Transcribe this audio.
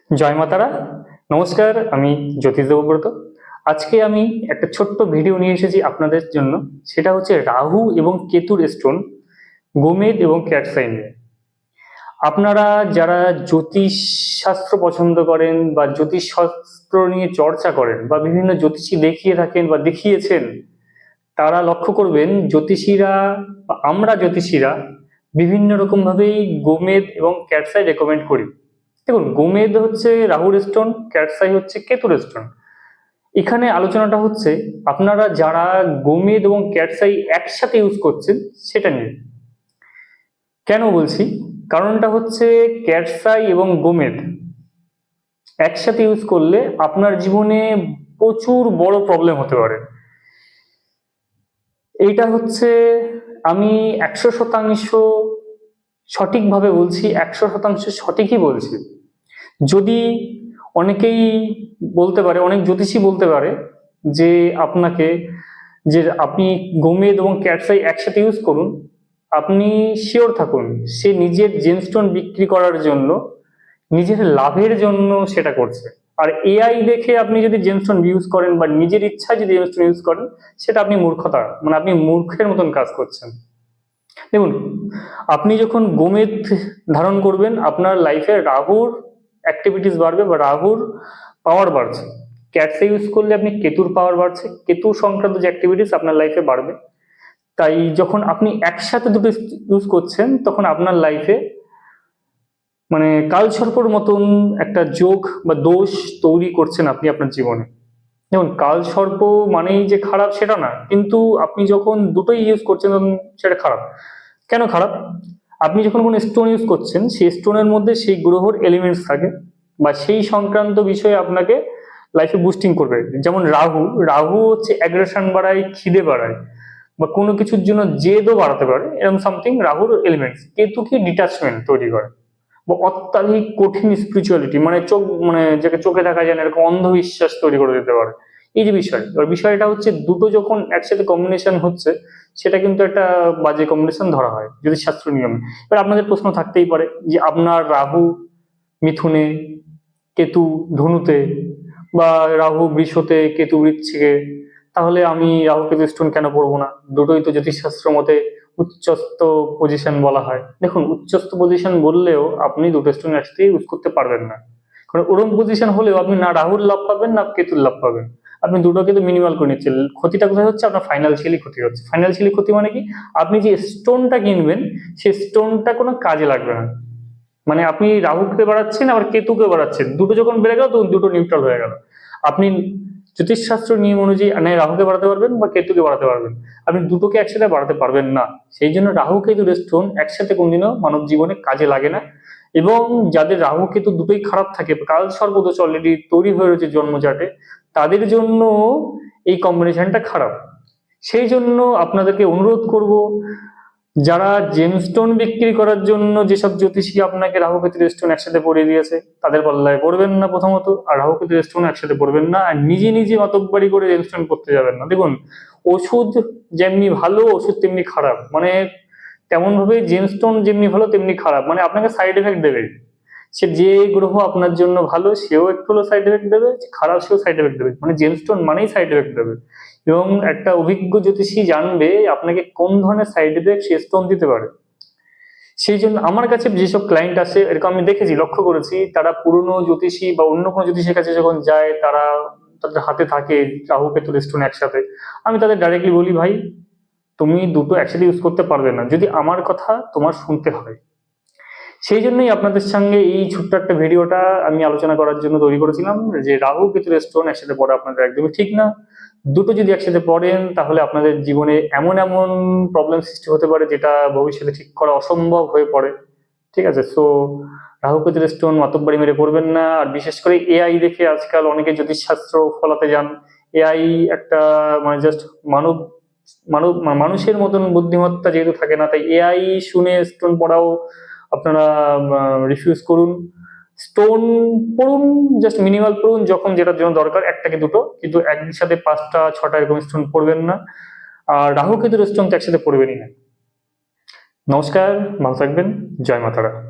জয় মাতারা। নমস্কার, আমি জ্যোতিষ দেবব্রত। আজকে আমি একটা ছোট্ট ভিডিও নিয়ে এসেছি আপনাদের জন্য। সেটা হচ্ছে রাহু এবং কেতুর স্টোন, গোমেদ এবং ক্যাটসাই নিয়ে। আপনারা যারা জ্যোতিষ শাস্ত্র পছন্দ করেন বা জ্যোতিষ শাস্ত্র নিয়ে চর্চা করেন বা বিভিন্ন জ্যোতিষী দেখিয়ে থাকেন বা দেখিয়েছেন, তারা লক্ষ্য করবেন জ্যোতিষীরা বা আমরা জ্যোতিষীরা বিভিন্ন রকম ভাবেই গোমেদ এবং ক্যাটসাই রেকমেন্ড করি। দেখুন, গোমেদ হচ্ছে রাহুর স্টোন, ক্যাটসাই হচ্ছে কেতুর স্টোন। এখানে আলোচনাটা হচ্ছে আপনারা যারা গোমেদ এবং ক্যাটসাই একসাথে ইউজ করছেন সেটা নিয়ে। কেন বলছি, কারণটা হচ্ছে ক্যাটসাই এবং গোমেদ একসাথে ইউজ করলে আপনার জীবনে প্রচুর বড় প্রবলেম হতে পারে। এইটা হচ্ছে আমি 100% সঠিকভাবে বলছি, 100% সঠিকই বলছি। যদি অনেকেই বলতে পারে, অনেক জ্যোতিষী বলতে পারে যে আপনাকে যে আপনি গোমেদ এবং ক্যাটসাই একসাথে ইউজ করুন, আপনি শিওর থাকুন সে নিজের জেমস্টোন বিক্রি করার জন্য, নিজের লাভের জন্য সেটা করছে। আর এআই দেখে আপনি যদি জেমস্টোন ইউজ করেন বা নিজের ইচ্ছায় যদি জেমস্টোন ইউজ করেন, সেটা আপনি মূর্খতা, মানে আপনি মূর্খের মতন কাজ করছেন। দেখুন, আপনি যখন গোমেদ ধারণ করবেন আপনার লাইফে রাহুর অ্যাক্টিভিটিস বাড়বে বা রাহুর পাওয়ার বাড়ছে। ক্যাটসে ইউজ করলে আপনি কেতুর পাওয়ার বাড়ছে, কেতু সংক্রান্ত যে অ্যাক্টিভিটিস আপনার লাইফে বাড়বে। তাই যখন আপনি একসাথে দুটো ইউজ করছেন তখন আপনার লাইফে মানে কালসর্পর মতন একটা যোগ বা দোষ তৈরি করছেন আপনি আপনার জীবনে। দেখুন, কালসর্প মানেই যে খারাপ সেটা না, কিন্তু আপনি যখন দুটোই ইউজ করছেন তখন সেটা খারাপ। কেন খারাপ? আপনি যখন কোনো স্টোন ইউজ করছেন সেই স্টোনের মধ্যে সেই গ্রহর এলিমেন্টস থাকে বা সেই সংক্রান্ত বিষয়ে আপনাকে লাইফে বুস্টিং করবে। যেমন রাহু, রাহু হচ্ছে অ্যাগ্রেশন বাড়ায়, খিদে বাড়ায় বা কোনো কিছুর জন্য জেদও বাড়াতে পারে, এরকম সামথিং রাহুর এলিমেন্টস। কেতু কি ডিটাচমেন্ট তৈরি করে বা অত্যাধিক কঠিন স্পিরিচুয়ালিটি, মানে চোখ, মানে যাকে চোখে দেখা যায় না এরকম অন্ধবিশ্বাস তৈরি করে দিতে পারে। এই যে বিষয়, এবার বিষয়টা হচ্ছে দুটো যখন একসাথে কম্বিনেশন হচ্ছে সেটা কিন্তু একটা বাজে কম্বিনেশন ধরা হয় যদি শাস্ত্র নিয়মে। এবার আপনাদের প্রশ্ন থাকতেই পারে যে আপনার রাহু মিথুনে, কেতু ধনুতে, বা রাহু বৃষতে, কেতু বৃশ্চিকে, তাহলে আমি রাহু কেতু স্টোন কেন পড়বো না? দুটোই তো জ্যোতিষশাস্ত্র মতে উচ্চস্থ পজিশন বলা হয়। দেখুন, উচ্চস্থ পজিশন বললেও আপনি দুটো স্টোন একসাথে ইউজ করতে পারবেন না, কারণ ওরম পজিশন হলেও আপনি না রাহুর লাভ পাবেন না কেতুর লাভ পাবেন। আপনি দুটোকে তো মিনিমাল করে নিচ্ছেন। ক্ষতিটা কোথায় হচ্ছে? আপনার ফাইন্যান্সিয়ালি ক্ষতি হচ্ছে। ফাইন্যান্সিয়ালি ক্ষতি মানে কি? আপনি যে স্টোনটা কিনবেন সেই স্টোনটা কোনো কাজে লাগবে না। মানে আপনি রাহুকে বাড়াচ্ছেন আবার কেতুকে বাড়াচ্ছেন, দুটো যখন বেড়ে গেল তখন দুটো নিউট্রাল হয়ে গেল। আপনি জ্যোতিষশাস্ত্র নিয়ম অনুযায়ী না রাহুকে বাড়াতে পারবেন বা কেতুকে বাড়াতে পারবেন, আপনি দুটোকে একসাথে বাড়াতে পারবেন না। সেই জন্য রাহু কেতুর স্টোন একসাথে কোনদিনও মানব জীবনে কাজে লাগে না। এবং যাদের রাহু কেতু দুটোই খারাপ থাকে, কাল সর্বদোষ অলরেডি তৈরি হয়ে রয়েছে জন্মজাটে, তাদের জন্য এই কম্বিনেশনটা খারাপ। সেই জন্য আপনাদেরকে অনুরোধ করব, যারা জেমস্টোন বিক্রি করার জন্য যেসব জ্যোতিষী আপনাকে রাহু কেতুর স্টোন একসাথে পরিয়ে দিয়েছে তাদের পাল্লায় পড়বেন না প্রথমত, আর রাহু কেতুর স্টোন একসাথে পড়বেন না, আর নিজে নিজে মাতব্বারি করে জেমস্টোন করতে যাবেন না। দেখুন, ওষুধ যেমনি ভালো ওষুধ তেমনি খারাপ, মানে তেমন ভাবে জেমস্টোন যেমনি ভালো তেমনি খারাপ, মানে আপনাকে সাইড এফেক্ট দেবে। সে যে গ্রহ আপনার জন্য ভালো সেও একটু হলো সাইড এফেক্ট দেবে, খারাপ সেও সাইড এফেক্ট দেবে, মানে জেমস্টোন মানেই সাইড এফেক্ট দেবে। এবং একটা অভিজ্ঞ জ্যোতিষী জানবে আপনাকে কোন ধরনের সাইড এফেক্ট সে স্টোন দিতে পারে। সেই জন্য আমার কাছে যেসব ক্লায়েন্ট আসে, এরকম আমি দেখেছি, লক্ষ্য করেছি, তারা পুরনো জ্যোতিষী বা অন্য কোনো জ্যোতিষীর কাছে যখন যায়, তারা তাদের হাতে থাকে রাহু কেতুর স্টোন একসাথে, আমি তাদের ডাইরেক্টলি বলি, ভাই তুমি দুটো একসাথে ইউজ করতে পারবে না যদি আমার কথা তোমার শুনতে হয়। সেই জন্যই আপনাদের সঙ্গে এই ছোট্ট একটা ভিডিওটা আমি আলোচনা করার জন্য তৈরি করেছিলাম যে রাহু কেতুর স্টোন একসাথে পড়া আপনাদের একদমই ঠিক না। দুটো যদি একসাথে পড়েন তাহলে আপনাদের জীবনে এমন এমন প্রবলেম সৃষ্টি হতে পারে যেটা ভবিষ্যতে ঠিক করা অসম্ভব হয়ে পড়ে। ঠিক আছে? সো রাহু কেতুর স্টোন মাতব্বাড়ি মেরে পড়বেন না। আর বিশেষ করে এআই দেখে আজকাল অনেকে জ্যোতিষশাস্ত্র ফলাতে যান। এআই একটা মানে জাস্ট মানব মানব মানুষের মতন বুদ্ধিমত্তা যেহেতু থাকে না, তাই এআই শুনে স্টোন পড়াও আপনারা রিফিউজ করুন। স্টোন পড়ুন, জাস্ট মিনিমাল পড়ুন, যখন যেটার জন্য দরকার একটা কি দুটো, কিন্তু একসাথে 5টা 6টা এরকম স্টোন পড়বেন না। আর রাহু কেতুর স্টোন তো একসাথে পড়বেনই না। নমস্কার, ভালো থাকবেন। জয় মাতারা।